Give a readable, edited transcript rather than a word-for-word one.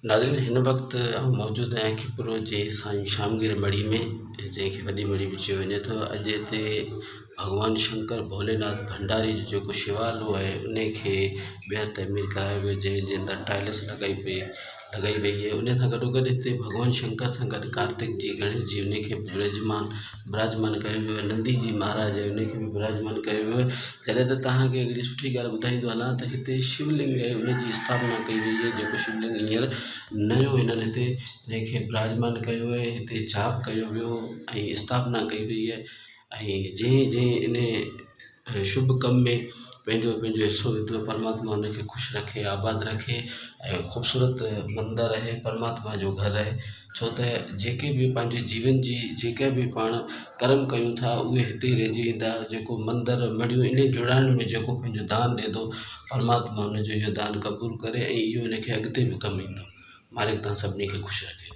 नाज़रीन हिन वक़्तु मौजूदु आहियां खिपुरो जे साईं शामगिर मढ़ी में, जंहिंखे वॾी मढ़ी बि चयो वञे थो। अॼु हिते भॻवान शंकर भोलेनाथ भंडारी जो जेको शिवालो आहे उन खे ॿीहर तइमीर करायो वियो, जंहिंजे अंदरि टाइल्स लॻाई वई आहे। उन सां गॾोगॾु हिते भॻवान शंकर सां गॾु कार्तिक जी, गणेश जी उन खे बि विराजमान कयो वियो आहे। नंदी जी महाराज आहे उन खे बि विराजमान कयो वियो आहे। जॾहिं त तव्हांखे हिकिड़ी सुठी ॻाल्हि ॿुधाईंदो हलां त हिते शिवलिंग आहे उन जी स्थापना कई वई आहे। जेको शिवलिंग हींअर नयो हिननि हिते हिनखे विराजमान कयो आहे, हिते जाप कयो वियो ऐं स्थापना कई वई आहे। ऐं जंहिं इन शुभ कम में पंहिंजो हिसो विधो, परमात्मा उनखे ख़ुशि रखे, आबाद रखे ऐं ख़ूबसूरत मंदरु आहे, परमात्मा जो घरु आहे। छो त जेके बि पंहिंजे जीवन जी जेके बि पाण कर्म कयूं था उहे हिते ई रहिजी वेंदा। जेको मंदरु मढ़ियूं इन जुड़ाइण में जेको पंहिंजो दान ॾिए थो, परमात्मा उनजो इहो दान क़बूलु करे ऐं इहो इनखे अॻिते बि कमु ईंदो। मालिक तव्हां सभिनी खे ख़ुशि रखे।